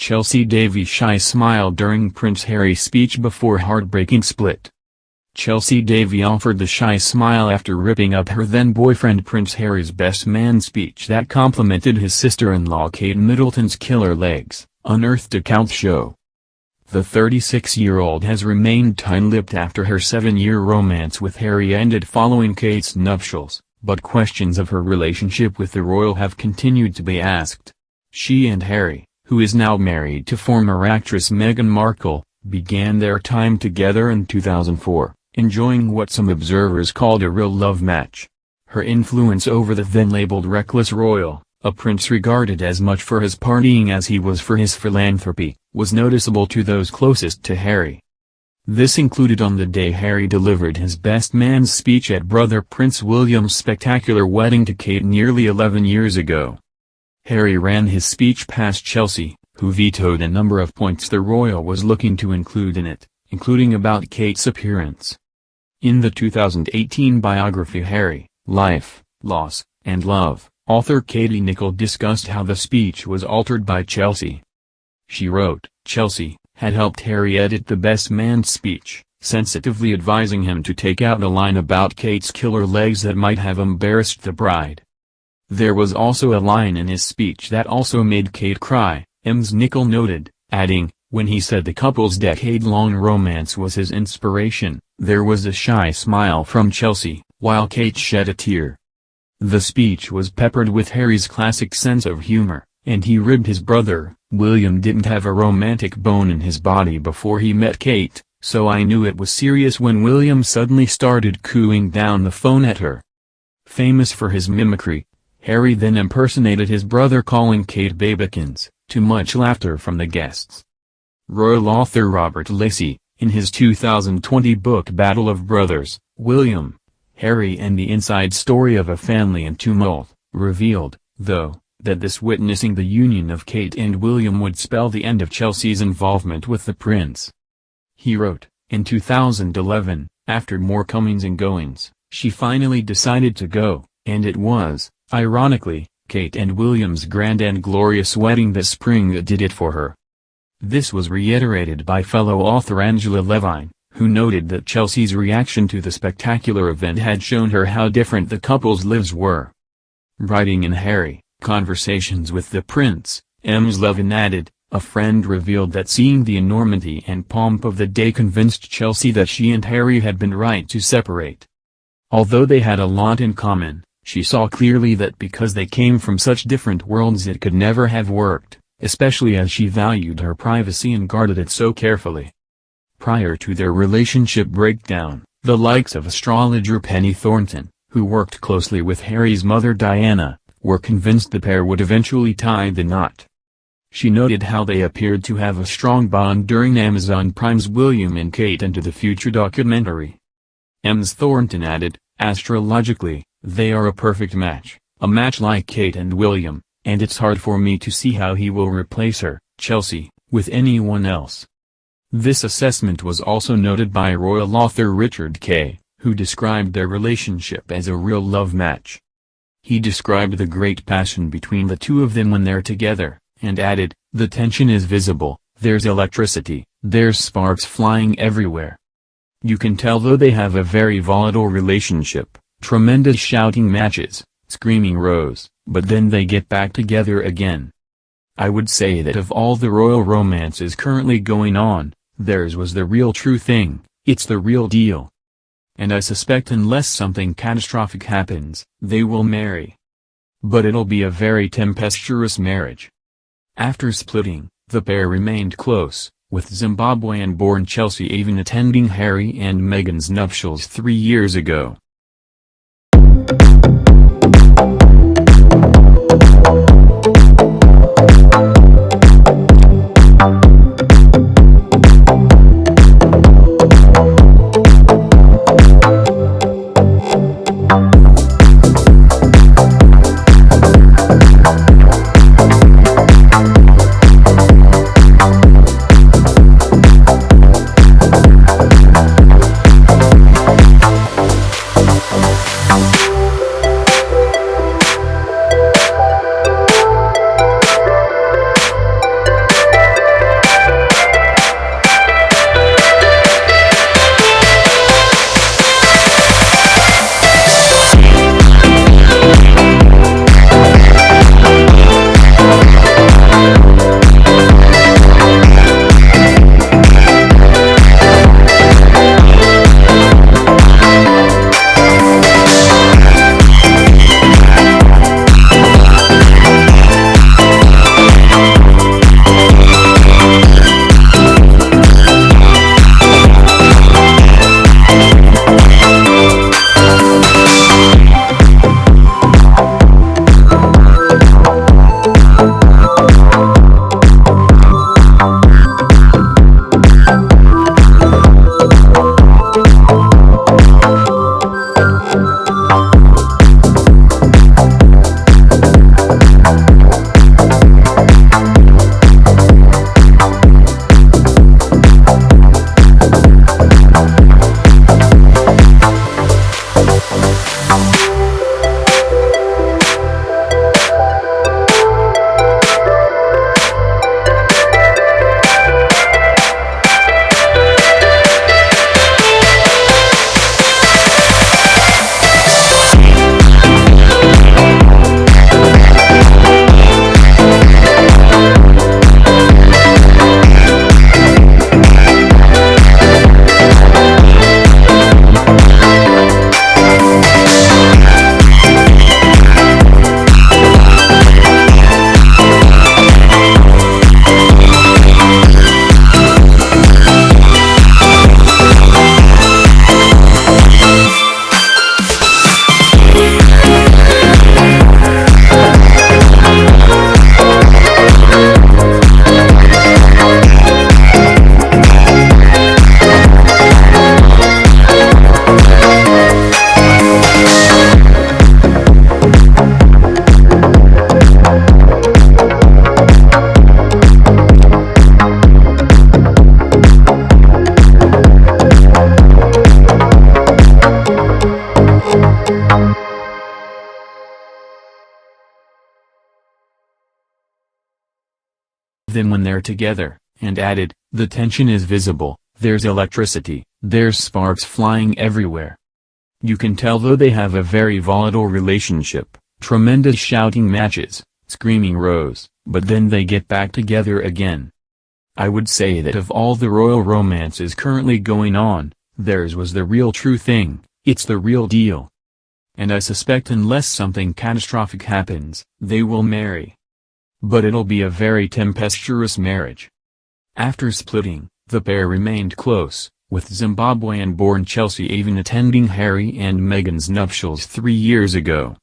Chelsy Davy's shy smile during Prince Harry's speech before heartbreaking split. Chelsy Davy offered the shy smile after ripping up her then-boyfriend Prince Harry's best man speech that complimented his sister-in-law Kate Middleton's killer legs, unearthed account show. The 36-year-old has remained tight-lipped after her 7-year romance with Harry ended following Kate's nuptials, but questions of her relationship with the royal have continued to be asked. She and Harry, who is now married to former actress Meghan Markle, began their time together in 2004. Enjoying what some observers called a real love match. Her influence over the then-labeled reckless royal, a prince regarded as much for his partying as he was for his philanthropy, was noticeable to those closest to Harry. This included on the day Harry delivered his best man's speech at brother Prince William's spectacular wedding to Kate nearly 11 years ago. Harry ran his speech past Chelsy, who vetoed a number of points the royal was looking to include in it, including about Kate's appearance. In the 2018 biography Harry, Life, Loss, and Love, author Katie Nicholl discussed how the speech was altered by Chelsy. She wrote, Chelsy had helped Harry edit the best man's speech, sensitively advising him to take out a line about Kate's killer legs that might have embarrassed the bride. There was also a line in his speech that also made Kate cry, Ms. Nicholl noted, adding, when he said the couple's decade-long romance was his inspiration, there was a shy smile from Chelsy, while Kate shed a tear. The speech was peppered with Harry's classic sense of humor, and he ribbed his brother. William didn't have a romantic bone in his body before he met Kate, so I knew it was serious when William suddenly started cooing down the phone at her. Famous for his mimicry, Harry then impersonated his brother calling Kate babykins, to much laughter from the guests. Royal author Robert Lacey, in his 2020 book Battle of Brothers, William, Harry and the Inside Story of a Family in Tumult, revealed, though, that this witnessing the union of Kate and William would spell the end of Chelsy's involvement with the prince. He wrote, in 2011, after more comings and goings, she finally decided to go, and it was, ironically, Kate and William's grand and glorious wedding this spring that did it for her. This was reiterated by fellow author Angela Levine, who noted that Chelsy's reaction to the spectacular event had shown her how different the couple's lives were. Writing in Harry, Conversations with the Prince, Ms. Levine added, a friend revealed that seeing the enormity and pomp of the day convinced Chelsy that she and Harry had been right to separate. Although they had a lot in common, she saw clearly that because they came from such different worlds it could never have worked, especially as she valued her privacy and guarded it so carefully. Prior to their relationship breakdown, the likes of astrologer Penny Thornton, who worked closely with Harry's mother Diana, were convinced the pair would eventually tie the knot. She noted how they appeared to have a strong bond during Amazon Prime's William and Kate Into the Future documentary. Ms. Thornton added, astrologically, they are a perfect match, a match like Kate and William, and it's hard for me to see how he will replace her, Chelsy, with anyone else. This assessment was also noted by royal author Richard Kay, who described their relationship as a real love match. He described the great passion between the two of them when they're together, and added, the tension is visible, there's electricity, there's sparks flying everywhere. You can tell though they have a very volatile relationship, tremendous shouting matches, screaming rows, but then they get back together again. I would say that of all the royal romances currently going on, theirs was the real true thing, it's the real deal. And I suspect unless something catastrophic happens, they will marry. But it'll be a very tempestuous marriage. After splitting, the pair remained close, with Zimbabwean-born Chelsy even attending Harry and Meghan's nuptials 3 years ago. them when they're together, and added, "The tension is visible, there's electricity, there's sparks flying everywhere. You can tell though they have a very volatile relationship, tremendous shouting matches, screaming rows, but then they get back together again." I would say that of all the royal romances currently going on, theirs was the real true thing, it's the real deal. And I suspect unless something catastrophic happens, they will marry. But it'll be a very tempestuous marriage. After splitting, the pair remained close, with Zimbabwean-born Chelsy even attending Harry and Meghan's nuptials 3 years ago.